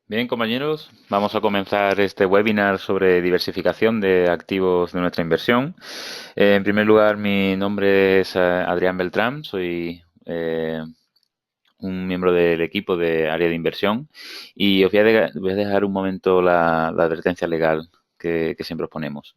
Bien, compañeros, vamos a comenzar este webinar sobre diversificación de activos de nuestra inversión. En primer lugar, mi nombre es Adrián Beltrán, soy un miembro del equipo de área de inversión y os voy a dejar un momento la advertencia legal que siempre os ponemos.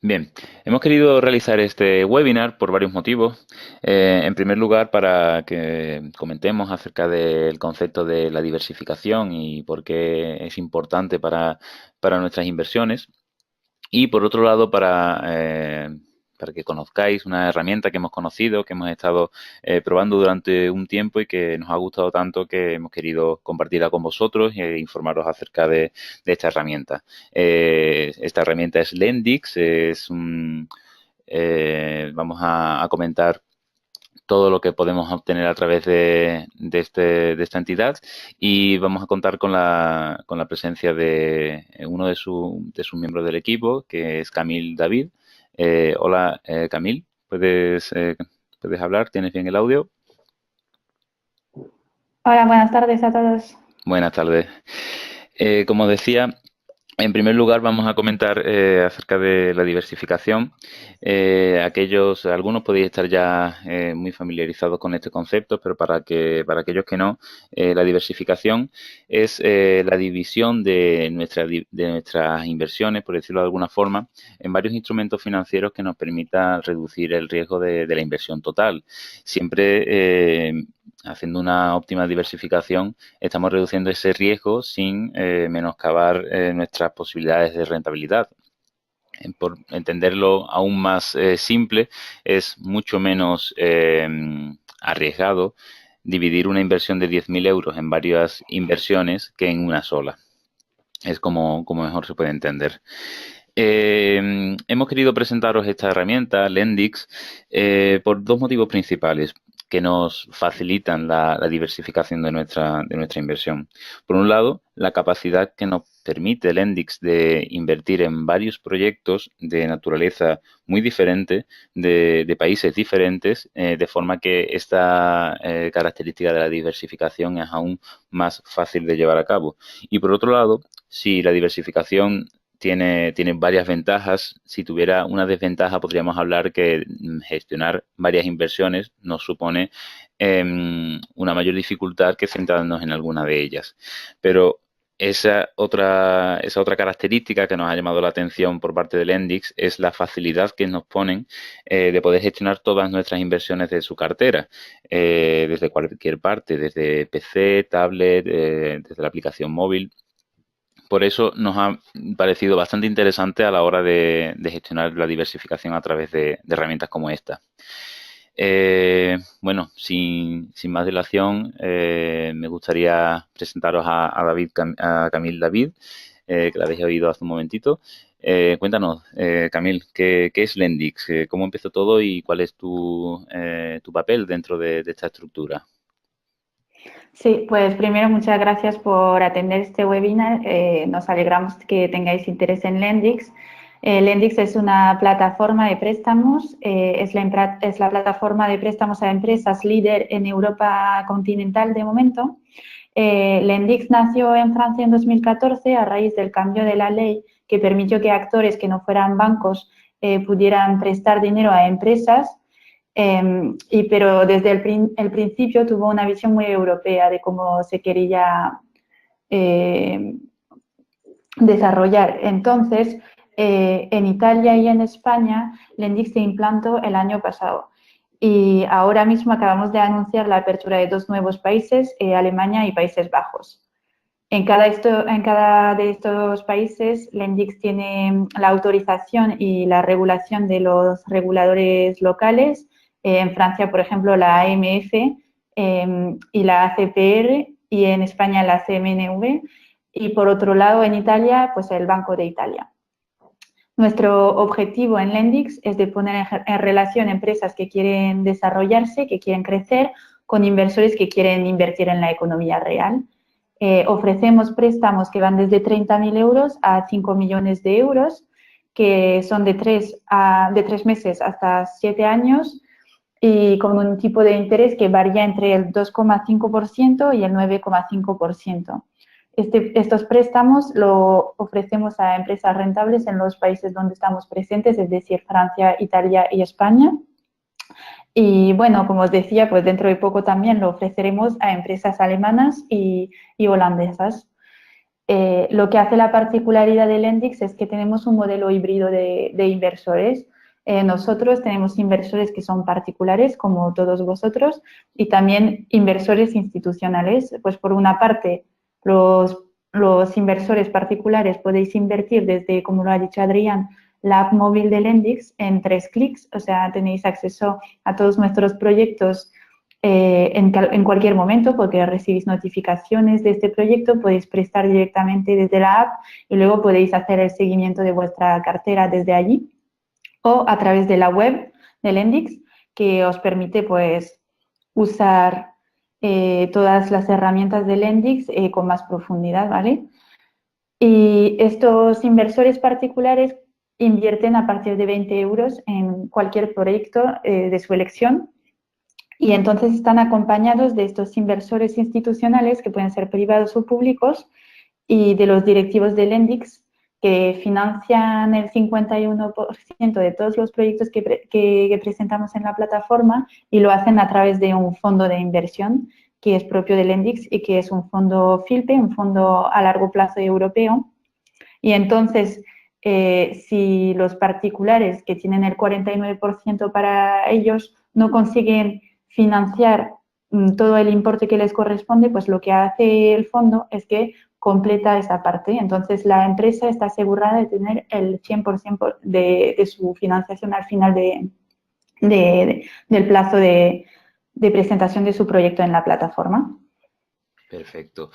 Bien, hemos querido realizar este webinar por varios motivos. En primer lugar, para que comentemos acerca del concepto de la diversificación y por qué es importante para nuestras inversiones. Y por otro lado, para que conozcáis una herramienta que hemos conocido, que hemos estado probando durante un tiempo y que nos ha gustado tanto que hemos querido compartirla con vosotros e informaros acerca de esta herramienta. Esta herramienta es Lendix, vamos a comentar todo lo que podemos obtener a través de esta entidad y vamos a contar con la presencia de uno de sus miembros del equipo, que es Camil David. Hola, Camil, ¿puedes hablar? ¿Tienes bien el audio? Hola, buenas tardes a todos. Buenas tardes. Como decía, en primer lugar, vamos a comentar acerca de la diversificación. Algunos podéis estar ya muy familiarizados con este concepto, pero para aquellos que no, la diversificación es la división de nuestras inversiones, por decirlo de alguna forma, en varios instrumentos financieros que nos permitan reducir el riesgo de la inversión total. Siempre haciendo una óptima diversificación, estamos reduciendo ese riesgo sin menoscabar nuestras posibilidades de rentabilidad. Por entenderlo aún más simple, es mucho menos arriesgado dividir una inversión de 10.000 euros en varias inversiones que en una sola. Es como mejor se puede entender. Hemos querido presentaros esta herramienta, Lendix, por dos motivos principales que nos facilitan la diversificación de nuestra inversión. Por un lado, la capacidad que nos permite Lendix de invertir en varios proyectos de naturaleza muy diferente, de países diferentes, de forma que esta característica de la diversificación es aún más fácil de llevar a cabo. Y por otro lado, si la diversificación tiene varias ventajas. Si tuviera una desventaja, podríamos hablar que gestionar varias inversiones nos supone una mayor dificultad que centrarnos en alguna de ellas. Pero esa otra característica que nos ha llamado la atención por parte del Endix es la facilidad que nos ponen de poder gestionar todas nuestras inversiones de su cartera, desde cualquier parte, desde PC, tablet, desde la aplicación móvil. Por eso nos ha parecido bastante interesante a la hora de gestionar la diversificación a través de herramientas como esta. Bueno, sin más dilación, me gustaría presentaros a Camil David, que la habéis oído hace un momentito. Cuéntanos, Camil, ¿qué es Lendix? ¿Cómo empezó todo y cuál es tu papel dentro de esta estructura? Sí, pues primero muchas gracias por atender este webinar. Nos alegramos que tengáis interés en Lendix. Lendix es una plataforma de préstamos, es la plataforma de préstamos a empresas líder en Europa continental de momento. Lendix nació en Francia en 2014 a raíz del cambio de la ley que permitió que actores que no fueran bancos pudieran prestar dinero a empresas. Pero desde el principio tuvo una visión muy europea de cómo se quería eh, desarrollar. Entonces, en Italia y en España, Lendix se implantó el año pasado. Y ahora mismo acabamos de anunciar la apertura de dos nuevos países, Alemania y Países Bajos. En cada de estos países, Lendix tiene la autorización y la regulación de los reguladores locales. En Francia, por ejemplo, la AMF y la ACPR, y en España la CMNV, y por otro lado, en Italia, pues el Banco de Italia. Nuestro objetivo en Lendix es de poner en relación empresas que quieren desarrollarse, que quieren crecer, con inversores que quieren invertir en la economía real. Ofrecemos préstamos que van desde 30.000 euros a 5 millones de euros, que son de 3 meses hasta 7 años, y con un tipo de interés que varía entre el 2,5% y el 9,5%. Estos préstamos lo ofrecemos a empresas rentables en los países donde estamos presentes, es decir, Francia, Italia y España. Y bueno, como os decía, pues dentro de poco también lo ofreceremos a empresas alemanas y holandesas. Lo que hace la particularidad de Lendix es que tenemos un modelo híbrido de inversores. Nosotros tenemos inversores que son particulares, como todos vosotros, y también inversores institucionales. Pues por una parte, los inversores particulares podéis invertir desde, como lo ha dicho Adrián, la app móvil de Lendix en 3 clics, o sea, tenéis acceso a todos nuestros proyectos en cualquier momento, porque recibís notificaciones de este proyecto, podéis prestar directamente desde la app y luego podéis hacer el seguimiento de vuestra cartera desde allí, o a través de la web de Lendix, que os permite pues usar todas las herramientas de Lendix con más profundidad, ¿vale? Y estos inversores particulares invierten a partir de 20 euros en cualquier proyecto de su elección, y entonces están acompañados de estos inversores institucionales, que pueden ser privados o públicos, y de los directivos de Lendix, que financian el 51% de todos los proyectos que presentamos en la plataforma, y lo hacen a través de un fondo de inversión que es propio de Lendix y que es un fondo FILPE, un fondo a largo plazo europeo. Y entonces, si los particulares, que tienen el 49% para ellos, no consiguen financiar todo el importe que les corresponde, pues lo que hace el fondo es que completa esa parte. Entonces, la empresa está asegurada de tener el 100% de su financiación al final del plazo de presentación de su proyecto en la plataforma. Perfecto.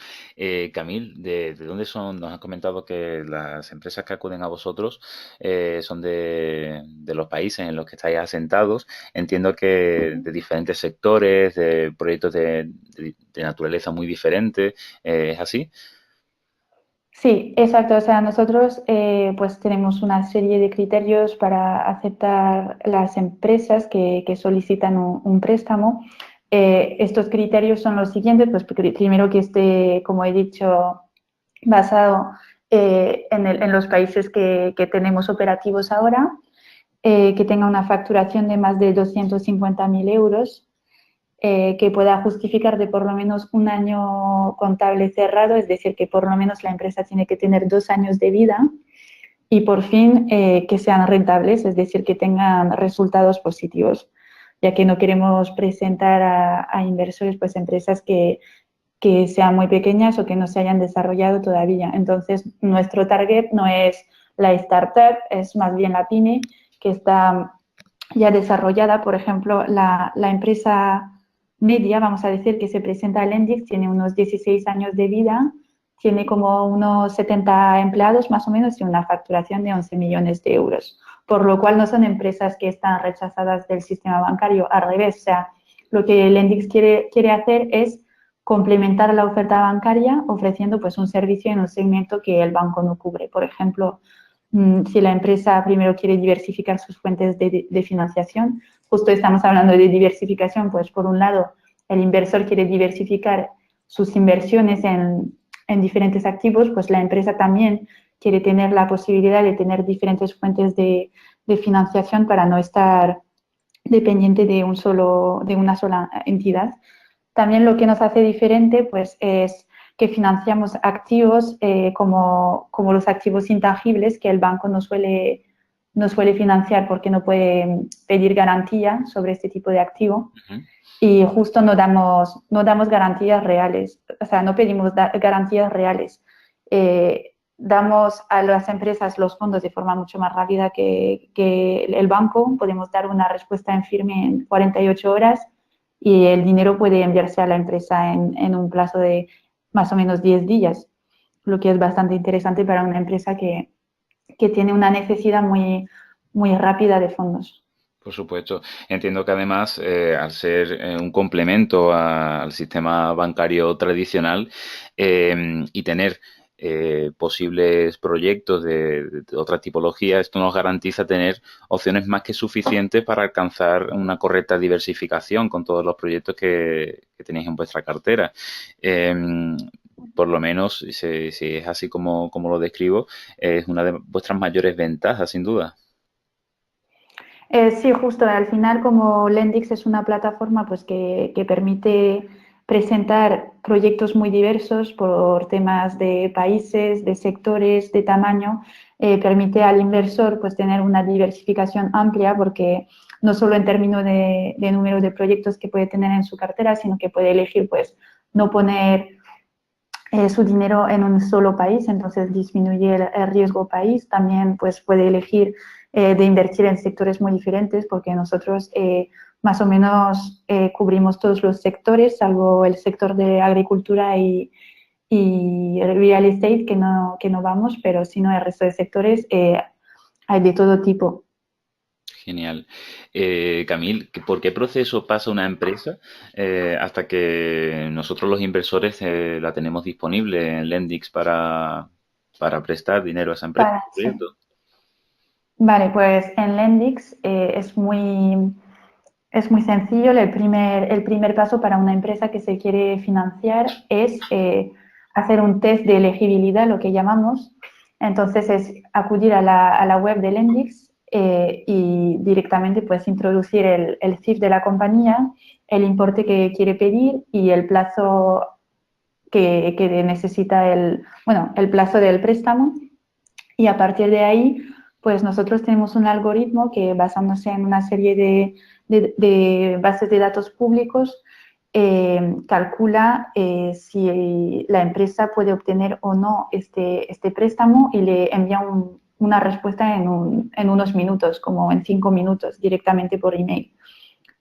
Camil, ¿de dónde son? Nos has comentado que las empresas que acuden a vosotros son de los países en los que estáis asentados. Entiendo que de diferentes sectores, de proyectos de naturaleza muy diferente. ¿Es así? Sí, exacto. O sea, nosotros pues tenemos una serie de criterios para aceptar las empresas que solicitan un préstamo. Estos criterios son los siguientes: pues primero, que esté, como he dicho, basado en los países que tenemos operativos ahora, que tenga una facturación de más de 250.000 euros, que pueda justificar de por lo menos un año contable cerrado, es decir, que por lo menos la empresa tiene que tener 2 años de vida, y por fin que sean rentables, es decir, que tengan resultados positivos, ya que no queremos presentar a inversores pues empresas que sean muy pequeñas o que no se hayan desarrollado todavía. Entonces, nuestro target no es la startup, es más bien la pyme que está ya desarrollada. Por ejemplo, la empresa media, vamos a decir, que se presenta al Lendix, tiene unos 16 años de vida, tiene como unos 70 empleados más o menos y una facturación de 11 millones de euros. Por lo cual no son empresas que están rechazadas del sistema bancario, al revés. O sea, lo que Lendix quiere hacer es complementar la oferta bancaria ofreciendo pues un servicio en un segmento que el banco no cubre. Por ejemplo, si la empresa primero quiere diversificar sus fuentes de financiación, justo estamos hablando de diversificación, pues por un lado el inversor quiere diversificar sus inversiones en diferentes activos, pues la empresa también quiere tener la posibilidad de tener diferentes fuentes de financiación para no estar dependiente de una sola entidad. También lo que nos hace diferente pues, es que financiamos activos como los activos intangibles, que el banco no suele no suele financiar porque no puede pedir garantía sobre este tipo de activo. Y justo no damos garantías reales, o sea, no pedimos garantías reales. Damos a las empresas los fondos de forma mucho más rápida que el banco. Podemos dar una respuesta en firme en 48 horas y el dinero puede enviarse a la empresa en un plazo de más o menos 10 días, lo que es bastante interesante para una empresa que tiene una necesidad muy, muy rápida de fondos. Por supuesto. Entiendo que además, al ser un complemento al sistema bancario tradicional y tener posibles proyectos de otra tipología, esto nos garantiza tener opciones más que suficientes para alcanzar una correcta diversificación con todos los proyectos que tenéis en vuestra cartera. Por lo menos, si es así como lo describo, es una de vuestras mayores ventajas, sin duda. Sí, justo. Al final, como Lendix es una plataforma pues, que permite presentar proyectos muy diversos por temas de países, de sectores, de tamaño, permite al inversor pues, tener una diversificación amplia porque no solo en términos de número de proyectos que puede tener en su cartera, sino que puede elegir pues, no poner su dinero en un solo país, entonces disminuye el riesgo país. También pues, puede elegir de invertir en sectores muy diferentes porque nosotros más o menos cubrimos todos los sectores, salvo el sector de agricultura y real estate que no vamos, pero si no el resto de sectores hay de todo tipo. Genial. Camil, ¿por qué proceso pasa una empresa hasta que nosotros los inversores la tenemos disponible en Lendix para prestar dinero a esa empresa? Sí. Vale, pues en Lendix es muy sencillo. El primer paso para una empresa que se quiere financiar es hacer un test de elegibilidad, lo que llamamos. Entonces es acudir a la web de Lendix y directamente pues introducir el CIF de la compañía, el importe que quiere pedir y el plazo que necesita el plazo del préstamo. Y a partir de ahí, pues nosotros tenemos un algoritmo que basándose en una serie de bases de datos públicos, calcula si la empresa puede obtener o no este préstamo y le envía una respuesta en unos minutos, como en 5 minutos, directamente por email.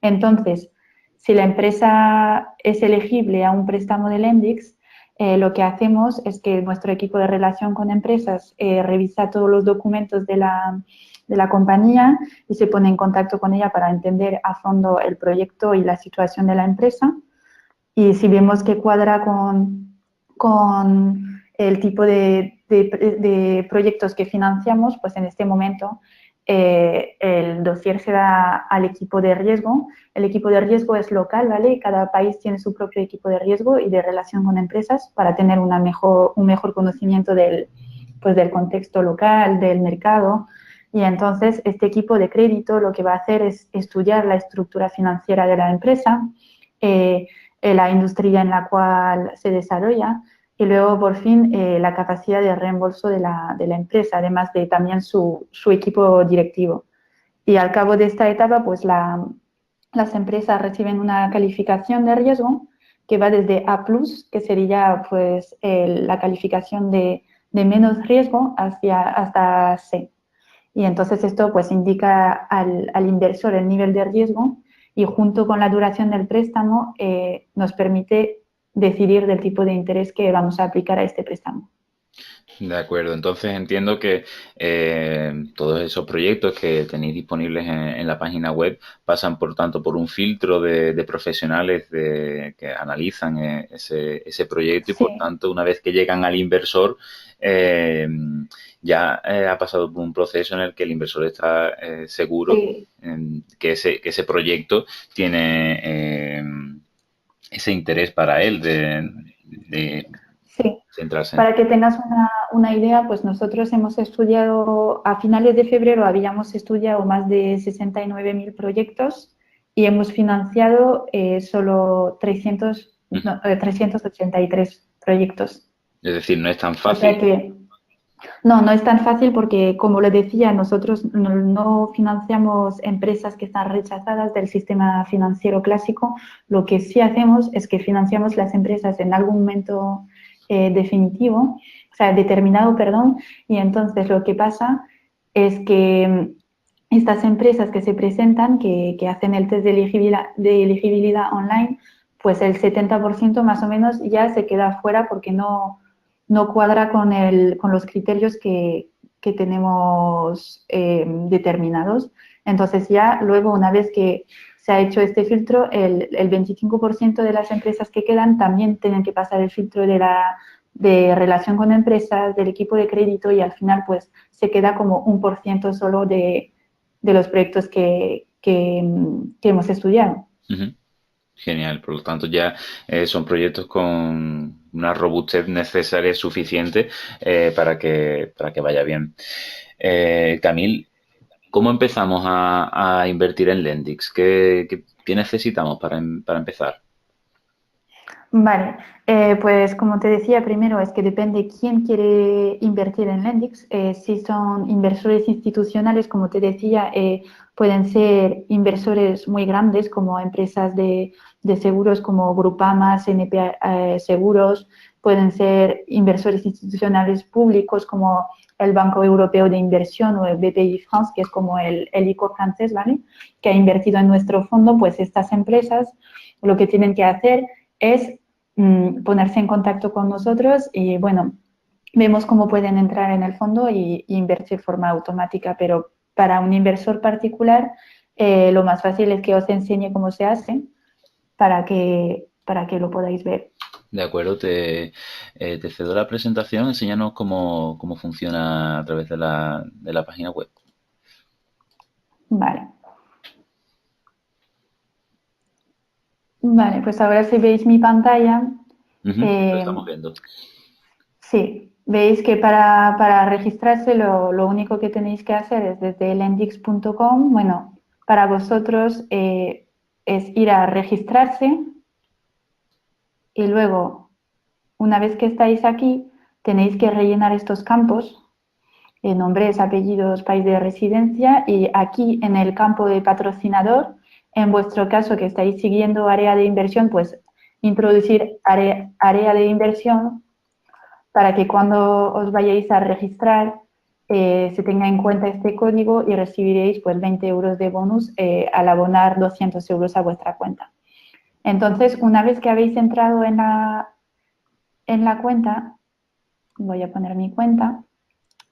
Entonces, si la empresa es elegible a un préstamo de Lendix, lo que hacemos es que nuestro equipo de relación con empresas revisa todos los documentos de la compañía y se pone en contacto con ella para entender a fondo el proyecto y la situación de la empresa. Y si vemos que cuadra con el tipo de proyectos que financiamos, pues en este momento el dossier se da al equipo de riesgo. El equipo de riesgo es local, ¿vale? Cada país tiene su propio equipo de riesgo y de relación con empresas para tener un mejor conocimiento del contexto local, del mercado. Y entonces este equipo de crédito lo que va a hacer es estudiar la estructura financiera de la empresa, la industria en la cual se desarrolla y luego, por fin, la capacidad de reembolso de la empresa, además de también su equipo directivo. Y al cabo de esta etapa, pues las empresas reciben una calificación de riesgo que va desde A+, que sería pues la calificación de menos riesgo, hasta C. Y entonces esto pues indica al inversor el nivel de riesgo y junto con la duración del préstamo nos permite decidir del tipo de interés que vamos a aplicar a este préstamo. De acuerdo, entonces entiendo que todos esos proyectos que tenéis disponibles en la página web pasan por tanto por un filtro de profesionales que analizan ese proyecto y Sí. por tanto una vez que llegan al inversor ya ha pasado por un proceso en el que el inversor está seguro Sí. que ese proyecto tiene ese interés para él de Sí. centrarse en. Para que tengas una idea, pues nosotros hemos estudiado, a finales de febrero habíamos estudiado más de 69.000 proyectos y hemos financiado solo 383 proyectos. Es decir, no es tan O sea fácil. que No, no es tan fácil porque, como le decía, nosotros no financiamos empresas que están rechazadas del sistema financiero clásico. Lo que sí hacemos es que financiamos las empresas en algún momento definitivo, o sea, determinado, perdón, y entonces lo que pasa es que estas empresas que se presentan, que hacen el test de elegibilidad online, pues el 70% más o menos ya se queda fuera porque no cuadra con los criterios que tenemos determinados. Entonces ya luego, una vez que se ha hecho este filtro, el 25% de las empresas que quedan también tienen que pasar el filtro de relación con empresas, del equipo de crédito, y al final pues se queda como 1% solo de los proyectos que hemos estudiado. Ujú. Genial, por lo tanto ya son proyectos con una robustez necesaria y suficiente para que vaya bien. Camil, ¿cómo empezamos a invertir en Lendix? ¿Qué necesitamos para empezar? Vale, pues como te decía primero, es que depende quién quiere invertir en Lendix. Si son inversores institucionales, como te decía, pueden ser inversores muy grandes como empresas de seguros como Grupama, CNP Seguros, pueden ser inversores institucionales públicos como el Banco Europeo de Inversión o el BPI France, que es como el ICO francés, ¿vale? Que ha invertido en nuestro fondo. Pues estas empresas lo que tienen que hacer es ponerse en contacto con nosotros y, bueno, vemos cómo pueden entrar en el fondo y invertir de forma automática, pero para un inversor particular lo más fácil es que os enseñe cómo se hace para que lo podáis ver. De acuerdo, te cedo la presentación. Enséñanos cómo funciona a través de de la página web. Vale. Vale, pues ahora si veis mi pantalla, Ujú, lo eh, estamos viendo. sí, veis que para registrarse lo único que tenéis que hacer es desde lendix.com. Bueno, para vosotros es ir a registrarse y luego, una vez que estáis aquí, tenéis que rellenar estos campos: nombres, apellidos, país de residencia, y aquí en el campo de patrocinador, en vuestro caso que estáis siguiendo área de inversión, pues introducir área de inversión para que cuando os vayáis a registrar se tenga en cuenta este código y recibiréis pues 20 euros de bonus al abonar 200 euros a vuestra cuenta. Entonces, una vez que habéis entrado en la cuenta, voy a poner mi cuenta,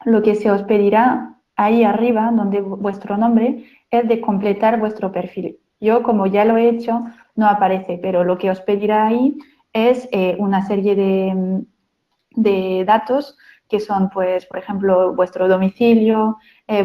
lo que se os pedirá ahí arriba, donde vuestro nombre, es de completar vuestro perfil. Yo, como ya lo he hecho, no aparece, pero lo que os pedirá ahí es una serie de datos que son, pues, por ejemplo, vuestro domicilio,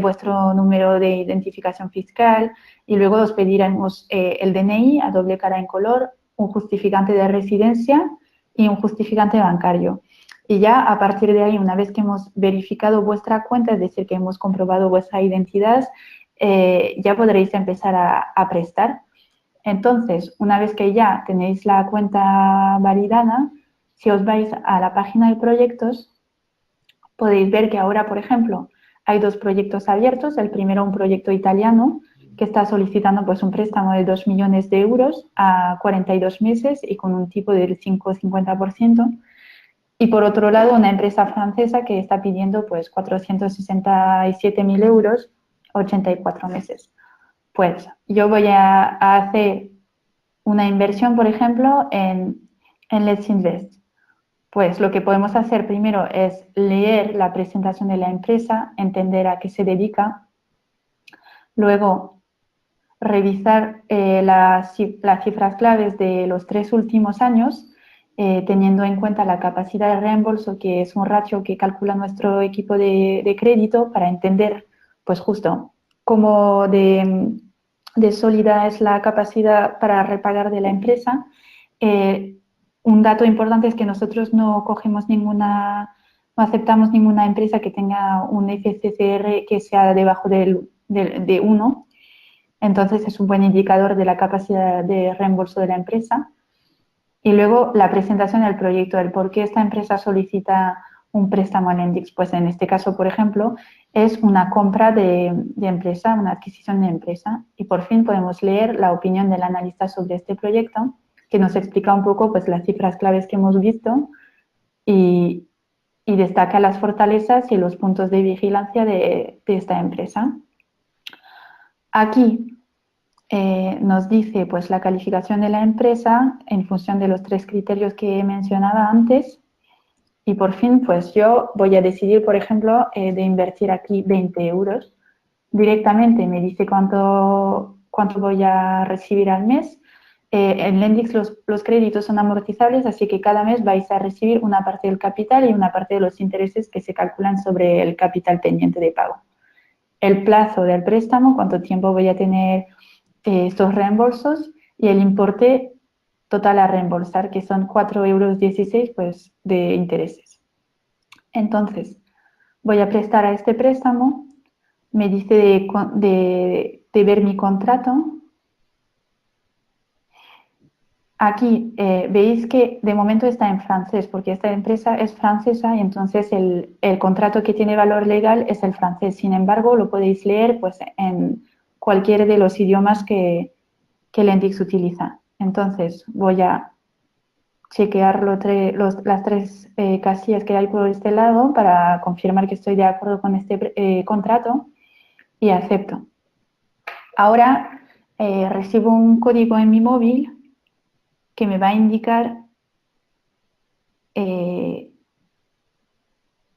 vuestro número de identificación fiscal, y luego os pediremos el DNI a doble cara en color, un justificante de residencia y un justificante bancario. Y ya a partir de ahí, una vez que hemos verificado vuestra cuenta, es decir, que hemos comprobado vuestra identidad, ya podréis empezar a prestar. Entonces, una vez que ya tenéis la cuenta validada, si os vais a la página de proyectos, podéis ver que ahora, por ejemplo, hay dos proyectos abiertos. El primero, un proyecto italiano que está solicitando pues un préstamo de 2 millones de euros a 42 meses y con un tipo del 5,50%. Y por otro lado, una empresa francesa que está pidiendo pues 467.000 euros a 84 meses. Pues yo voy a hacer una inversión, por ejemplo, en Let's Invest. Pues lo que podemos hacer primero es leer la presentación de la empresa, entender a qué se dedica, luego revisar las cifras claves de los 3 últimos años, teniendo en cuenta la capacidad de reembolso, que es un ratio que calcula nuestro equipo de crédito, para entender, pues justo, cómo de sólida es la capacidad para repagar de la empresa. Eh, un dato importante es que nosotros no cogemos no aceptamos ninguna empresa que tenga un FCCR que sea debajo de 1. Entonces es un buen indicador de la capacidad de reembolso de la empresa. Y luego la presentación del proyecto, el por qué esta empresa solicita un préstamo a Lendix? Pues en este caso, por ejemplo, es una compra de empresa, una adquisición de empresa. Y por fin podemos leer la opinión del analista sobre este proyecto, que nos explica un poco pues, las cifras claves que hemos visto y destaca las fortalezas y los puntos de vigilancia de esta empresa. Aquí nos dice pues, la calificación de la empresa en función de los 3 criterios que mencionaba antes. Y por fin, pues yo voy a decidir, por ejemplo, de invertir aquí 20 euros. Directamente me dice cuánto voy a recibir al mes. En Lendix los créditos son amortizables, así que cada mes vais a recibir una parte del capital y una parte de los intereses que se calculan sobre el capital pendiente de pago. El plazo del préstamo, cuánto tiempo voy a tener estos reembolsos y el importe total a reembolsar, que son 4,16 euros pues, de intereses. Entonces, voy a prestar a este préstamo, me dice de ver mi contrato. Aquí veis que de momento está en francés, porque esta empresa es francesa y entonces el contrato que tiene valor legal es el francés. Sin embargo, lo podéis leer pues, en cualquiera de los idiomas que Lendix utiliza. Entonces, voy a chequear las 3 casillas que hay por este lado para confirmar que estoy de acuerdo con este contrato y acepto. Ahora recibo un código en mi móvil que me va a indicar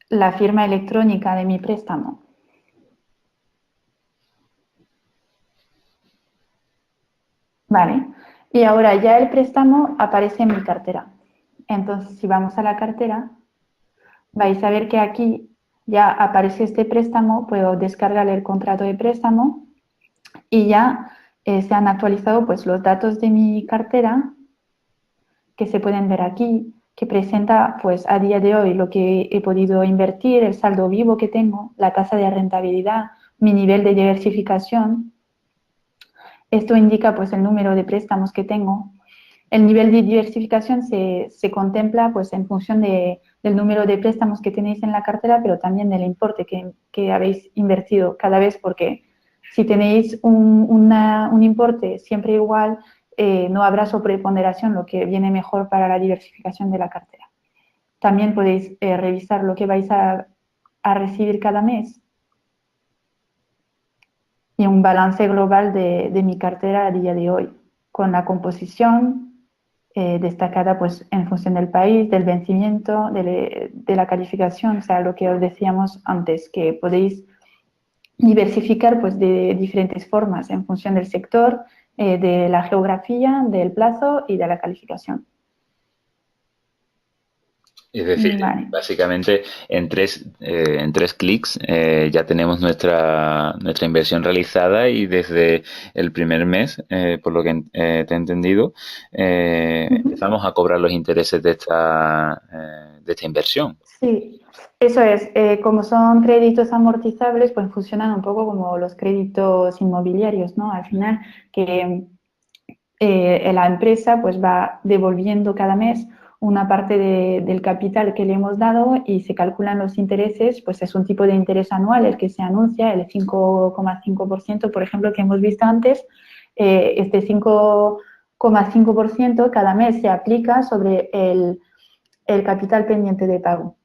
la firma electrónica de mi préstamo. Vale, y ahora ya el préstamo aparece en mi cartera. Entonces, si vamos a la cartera, vais a ver que aquí ya aparece este préstamo, puedo descargar el contrato de préstamo y ya se han actualizado pues, los datos de mi cartera que se pueden ver aquí, que presenta pues, a día de hoy lo que he podido invertir, el saldo vivo que tengo, la tasa de rentabilidad, mi nivel de diversificación. Esto indica pues, el número de préstamos que tengo. El nivel de diversificación se contempla pues, en función del número de préstamos que tenéis en la cartera, pero también del importe que habéis invertido cada vez, porque si tenéis un importe siempre igual, no habrá sobreponderación, lo que viene mejor para la diversificación de la cartera. También podéis revisar lo que vais a recibir cada mes y un balance global de mi cartera a día de hoy, con la composición destacada pues, en función del país, del vencimiento, de la calificación, o sea, lo que os decíamos antes, que podéis diversificar pues, de diferentes formas en función del sector, de la geografía, del plazo y de la calificación. Es decir, Vale. básicamente en tres clics ya tenemos nuestra inversión realizada y desde el primer mes, por lo que te he entendido, empezamos a cobrar los intereses de esta inversión. Sí, eso es. Como son créditos amortizables, pues funcionan un poco como los créditos inmobiliarios, ¿no? Al final, que la empresa pues va devolviendo cada mes una parte del capital que le hemos dado y se calculan los intereses, pues es un tipo de interés anual el que se anuncia, el 5,5%, por ejemplo, que hemos visto antes. Este 5,5% cada mes se aplica sobre el capital pendiente de pago.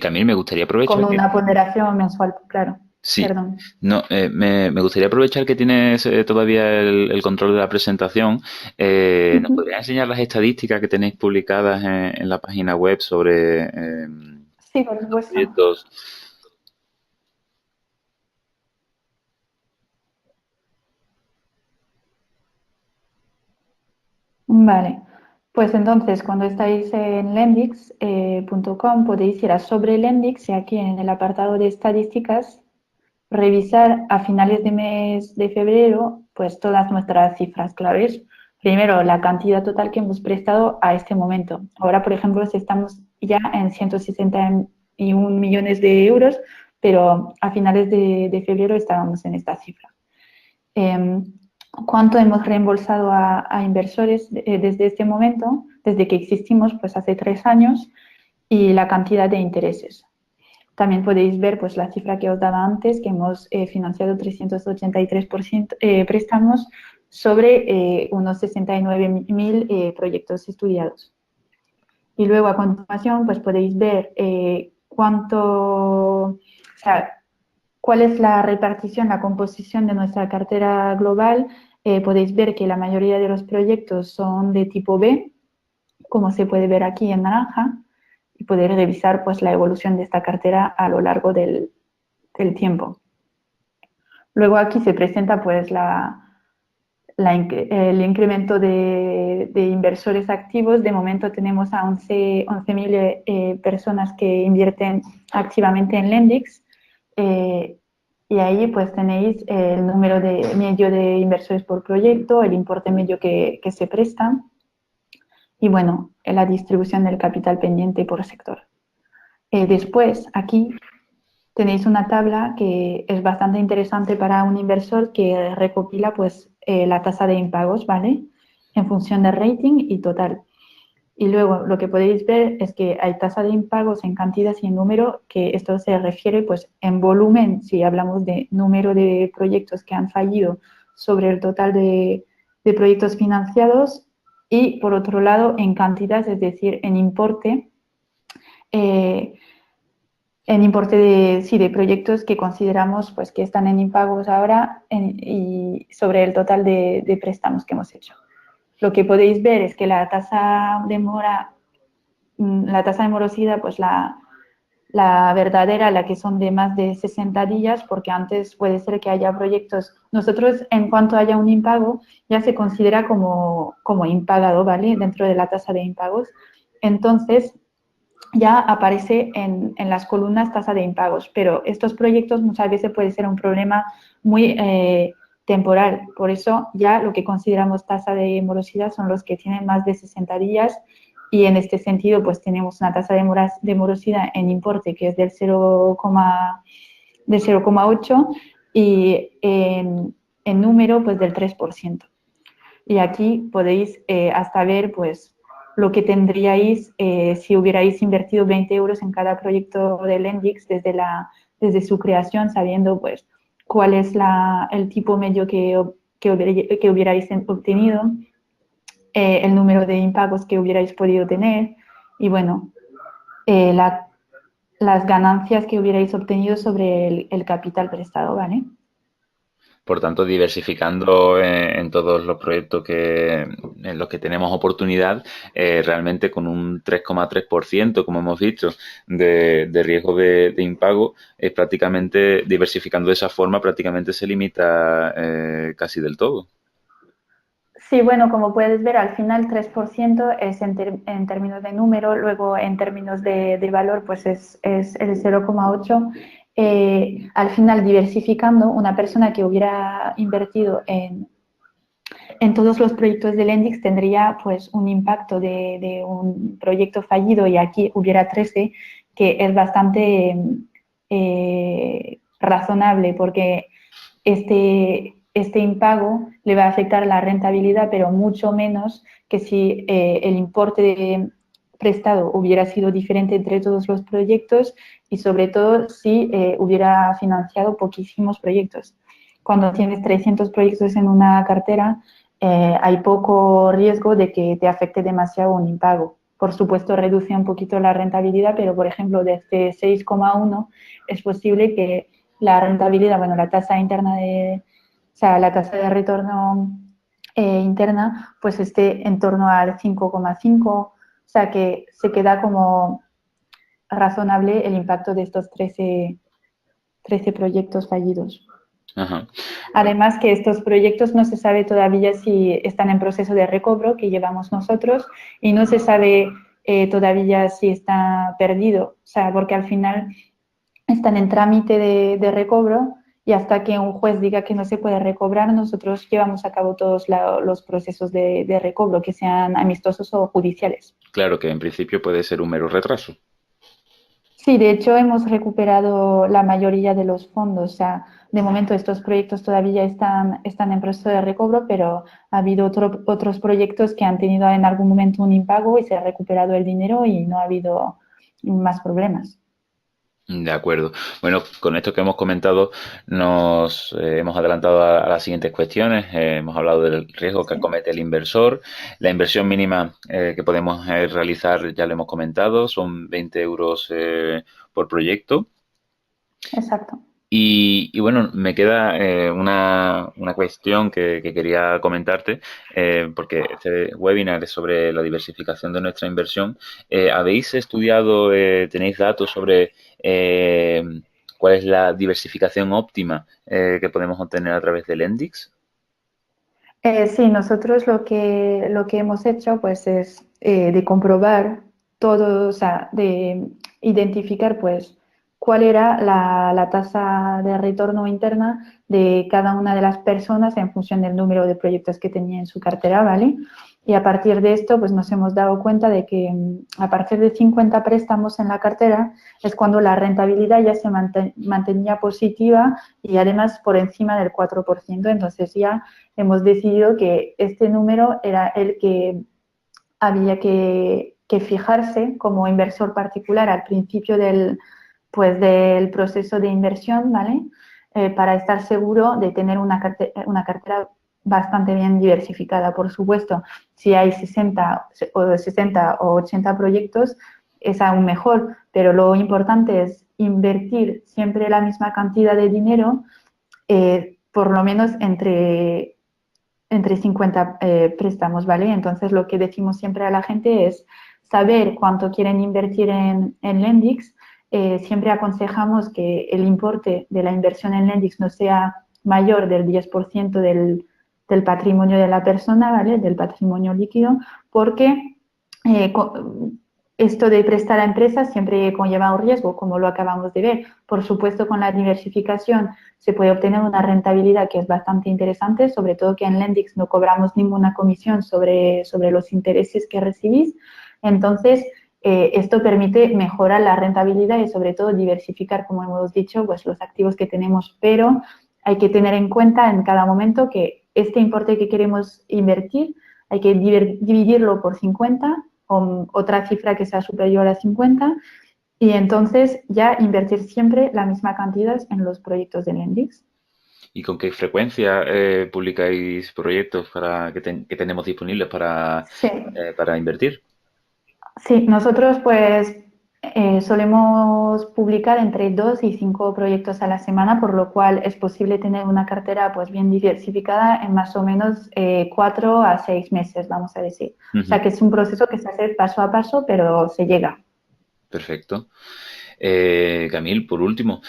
Camil, me gustaría aprovechar Con una ponderación mensual, claro. Sí, Perdón. no, me gustaría aprovechar que tienes todavía el control de la presentación. ¿Nos podrías enseñar las estadísticas que tenéis publicadas en la página web sobre Sí, por los supuesto. proyectos? Vale. Pues entonces, cuando estáis en lendix.com podéis ir a sobre Lendix y aquí en el apartado de estadísticas revisar a finales de mes de febrero pues todas nuestras cifras claves. Primero, la cantidad total que hemos prestado a este momento. Ahora, por ejemplo, estamos ya en 161 millones de euros, pero a finales de febrero estábamos en esta cifra. ¿Cuánto hemos reembolsado a inversores desde este momento? Desde que existimos, pues hace 3 años. y la cantidad de intereses. También podéis ver pues, la cifra que os daba antes, que hemos financiado 383% préstamos sobre unos 69.000 proyectos estudiados. Y luego a continuación pues podéis ver cuál es la repartición, la composición de nuestra cartera global. Podéis ver que la mayoría de los proyectos son de tipo B, como se puede ver aquí en naranja, y poder revisar pues, la evolución de esta cartera a lo largo del tiempo. Luego aquí se presenta pues, el incremento de inversores activos. De momento tenemos a 11.000 personas que invierten activamente en Lendix. Y ahí pues tenéis el número medio de inversores por proyecto, el importe medio que se presta y bueno, la distribución del capital pendiente por sector. Después, aquí tenéis una tabla que es bastante interesante para un inversor que recopila pues la tasa de impagos, ¿vale? En función de rating y total. Y luego lo que podéis ver es que hay tasa de impagos en cantidad y en número, que esto se refiere pues en volumen, si hablamos de número de proyectos que han fallido sobre el total de proyectos financiados, y por otro lado en cantidad, es decir, en importe, de proyectos que consideramos pues, que están en impagos ahora y sobre el total de préstamos que hemos hecho. Lo que podéis ver es que la tasa de morosidad, pues la verdadera, la que son de más de 60 días, porque antes puede ser que haya proyectos. Nosotros, en cuanto haya un impago, ya se considera como impagado, ¿vale? Dentro de la tasa de impagos. Entonces, ya aparece en las columnas tasa de impagos, pero estos proyectos muchas veces puede ser un problema muy temporal. Por eso ya lo que consideramos tasa de morosidad son los que tienen más de 60 días y en este sentido pues tenemos una tasa de morosidad en importe que es del 0,8 y en número pues del 3%. Y aquí podéis hasta ver pues lo que tendríais si hubierais invertido 20 euros en cada proyecto de Lendix desde su creación, sabiendo pues cuál es el tipo medio que hubierais obtenido, el número de impagos que hubierais podido tener y bueno, las ganancias que hubierais obtenido sobre el capital prestado, ¿vale? Por tanto, diversificando en todos los proyectos en los que tenemos oportunidad, realmente con un 3,3%, como hemos visto, de riesgo de impago, es prácticamente, diversificando de esa forma, prácticamente se limita casi del todo. Sí, bueno, como puedes ver, al final 3% es en términos de número, luego en términos de valor, pues es el 0,8. Al final, diversificando, una persona que hubiera invertido en todos los proyectos de Lendix tendría pues un impacto de un proyecto fallido y aquí hubiera 13, que es bastante razonable porque este impago le va a afectar la rentabilidad, pero mucho menos que si el importe prestado hubiera sido diferente entre todos los proyectos y sobre todo si hubiera financiado poquísimos proyectos. Cuando tienes 300 proyectos en una cartera, hay poco riesgo de que te afecte demasiado un impago. Por supuesto, reduce un poquito la rentabilidad, pero, por ejemplo, desde 6,1 es posible que la rentabilidad, bueno, la tasa interna la tasa de retorno interna, pues esté en torno al 5,5, o sea, que se queda como razonable el impacto de estos 13 proyectos fallidos. Ajá. Además que estos proyectos no se sabe todavía si están en proceso de recobro que llevamos nosotros y no se sabe todavía si está perdido, o sea, porque al final están en trámite de recobro y hasta que un juez diga que no se puede recobrar, nosotros llevamos a cabo todos los procesos de recobro, que sean amistosos o judiciales. Claro que en principio puede ser un mero retraso. Sí, de hecho hemos recuperado la mayoría de los fondos. O sea, de momento estos proyectos todavía están en proceso de recobro, pero ha habido otros proyectos que han tenido en algún momento un impago y se ha recuperado el dinero y no ha habido más problemas. De acuerdo. Bueno, con esto que hemos comentado nos hemos adelantado a las siguientes cuestiones. Hemos hablado del riesgo que Sí, acomete el inversor. La inversión mínima que podemos realizar, ya lo hemos comentado, son 20 euros por proyecto. exacto. Y bueno, me queda una cuestión que quería comentarte, porque este webinar es sobre la diversificación de nuestra inversión. ¿Habéis estudiado, tenéis datos sobre cuál es la diversificación óptima que podemos obtener a través del Lendix? Sí, nosotros lo que hemos hecho pues es de comprobar todo, o sea, de identificar pues cuál era la tasa de retorno interna de cada una de las personas en función del número de proyectos que tenía en su cartera, ¿vale? Y a partir de esto pues nos hemos dado cuenta de que a partir de 50 préstamos en la cartera es cuando la rentabilidad ya se mantenía positiva y además por encima del 4%, entonces ya hemos decidido que este número era el que había que fijarse como inversor particular al principio pues, del proceso de inversión, ¿vale? Para estar seguro de tener una cartera bastante bien diversificada. Por supuesto, si hay 60 o 80 proyectos, es aún mejor, pero lo importante es invertir siempre la misma cantidad de dinero, por lo menos entre 50 préstamos, ¿vale? Entonces, lo que decimos siempre a la gente es saber cuánto quieren invertir en Lendix. Siempre aconsejamos que el importe de la inversión en Lendix no sea mayor del 10% del patrimonio de la persona, ¿vale? Del patrimonio líquido, porque eh, esto de prestar a empresas siempre conlleva un riesgo, como lo acabamos de ver. Por supuesto, con la diversificación se puede obtener una rentabilidad que es bastante interesante, sobre todo que en Lendix no cobramos ninguna comisión sobre los intereses que recibís. Entonces, esto permite mejorar la rentabilidad y sobre todo diversificar, como hemos dicho, pues los activos que tenemos, pero hay que tener en cuenta en cada momento que este importe que queremos invertir hay que dividirlo por 50 o otra cifra que sea superior a 50 y entonces ya invertir siempre la misma cantidad en los proyectos de Lendix. ¿Y con qué frecuencia publicáis proyectos que tenemos disponibles Sí, para invertir? sí, nosotros pues solemos publicar entre 2 y 5 proyectos a la semana, por lo cual es posible tener una cartera pues bien diversificada en más o menos 4 a 6 meses, vamos a decir. O sea Ujú. que es un proceso que se hace paso a paso, pero se llega. Perfecto. Camil, por último,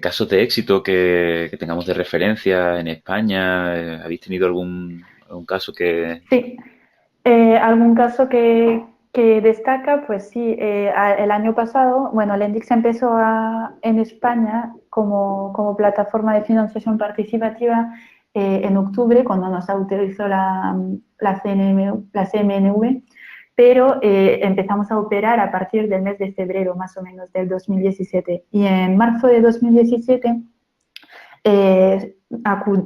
casos de éxito que tengamos de referencia en España. ¿Habéis tenido algún caso que... Sí, algún caso que destaca, pues sí, el año pasado, bueno, Lendix empezó en España como plataforma de financiación participativa en octubre, cuando nos autorizó la CMNV, pero empezamos a operar a partir del mes de febrero, más o menos, del 2017. Y en marzo de 2017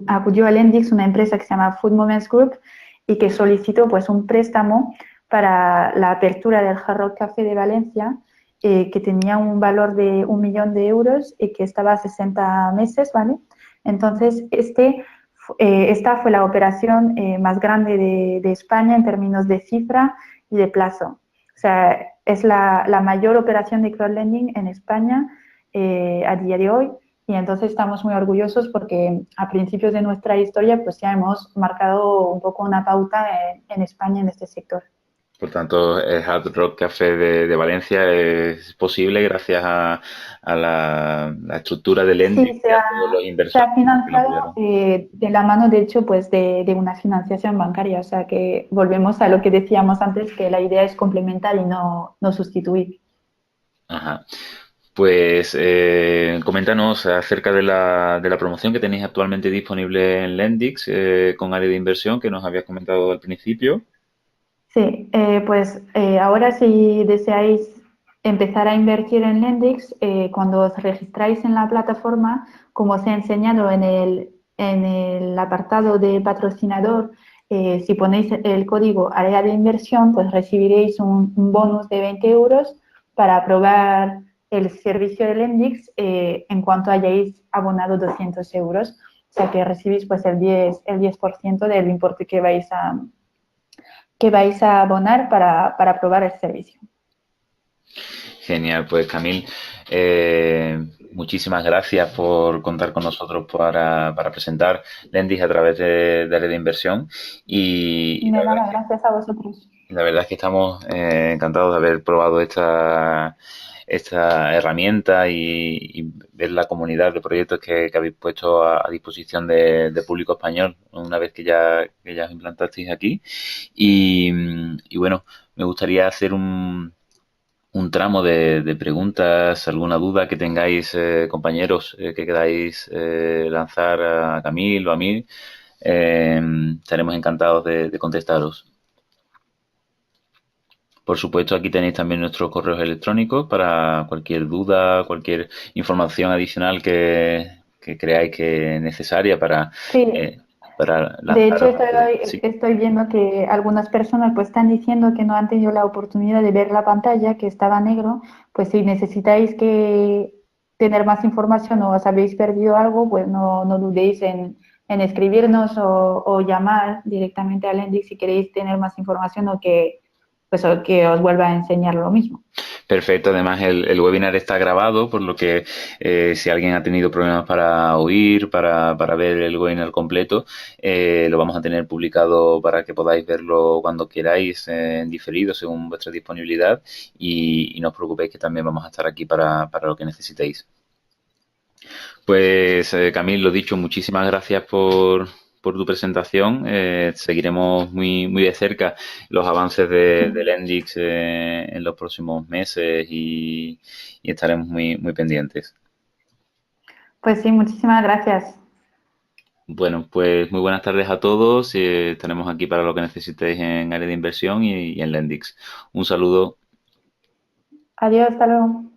acudió a Lendix una empresa que se llama Food Moments Group y que solicitó pues un préstamo para la apertura del Hard Rock Café de Valencia, que tenía un valor de 1 millón de euros y que estaba a 60 meses, ¿vale? Entonces, esta fue la operación más grande de España en términos de cifra y de plazo. O sea, es la mayor operación de crowdlending en España a día de hoy. Y entonces estamos muy orgullosos porque a principios de nuestra historia pues ya hemos marcado un poco una pauta en España en este sector. Por tanto, el Hard Rock Café de Valencia es posible gracias a la estructura del Lending Sí, y a todos los se inversores ha que lo financiado apoyaron. de la mano, de hecho, pues de una financiación bancaria. O sea que volvemos a lo que decíamos antes, que la idea es complementar y no sustituir. Ajá. Pues coméntanos acerca de la promoción que tenéis actualmente disponible en Lendix con área de inversión que nos habías comentado al principio. Sí, pues ahora si deseáis empezar a invertir en Lendix, cuando os registráis en la plataforma, como os he enseñado en el apartado de patrocinador, si ponéis el código área de inversión, pues recibiréis un bonus de 20 euros para probar el servicio de Lendix en cuanto hayáis abonado 200 euros. O sea que recibís pues el 10% del importe que vais a abonar para probar el servicio. Genial, pues Camil, muchísimas gracias por contar con nosotros para presentar Lendix a través de Red de Inversión y De nada, gracias a vosotros. la verdad es que estamos encantados de haber probado esta herramienta y ver la comunidad de proyectos que habéis puesto a disposición de público español una vez que ya os implantasteis aquí. Y bueno, me gustaría hacer un tramo de preguntas, alguna duda que tengáis, compañeros, que queráis lanzar a Camil o a mí. Estaremos encantados de contestaros. Por supuesto, aquí tenéis también nuestros correos electrónicos para cualquier duda, cualquier información adicional que creáis que es necesaria Sí, eh, para de hecho lanzar. Sí, estoy viendo que algunas personas pues están diciendo que no han tenido la oportunidad de ver la pantalla, que estaba negro. Pues si necesitáis tener más información o os habéis perdido algo, pues no dudéis en escribirnos o llamar directamente al Lendix si queréis tener más información o que os vuelva a enseñar lo mismo. perfecto. Además, el webinar está grabado, por lo que si alguien ha tenido problemas para oír, para ver el webinar completo, lo vamos a tener publicado para que podáis verlo cuando queráis, en diferido, según vuestra disponibilidad. Y no os preocupéis que también vamos a estar aquí para lo que necesitéis. Pues, Camil, lo dicho, muchísimas gracias por tu presentación. Seguiremos muy de cerca los avances del Endix en los próximos meses y estaremos muy pendientes. Pues sí, muchísimas gracias. Bueno, pues muy buenas tardes a todos. Estaremos aquí para lo que necesitéis en área de inversión y en Lendix. Un saludo. Adiós, hasta luego.